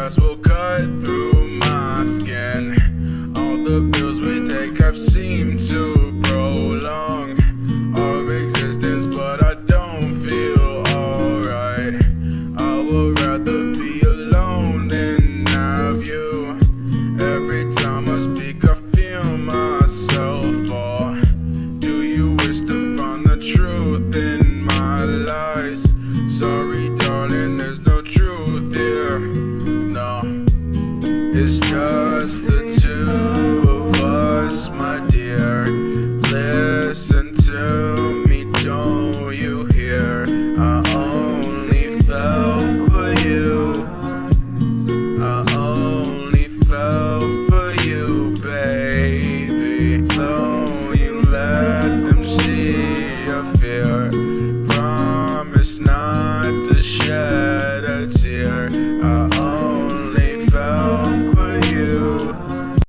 grass will cut through my skin. All the pills we take have seemed to prolong our existence, but I don't feel alright. I would rather be alone than have you. Every time I speak I feel myself fall. Do you wish to find the truth in my lies? Sorry darling, there's no truth here. No, it's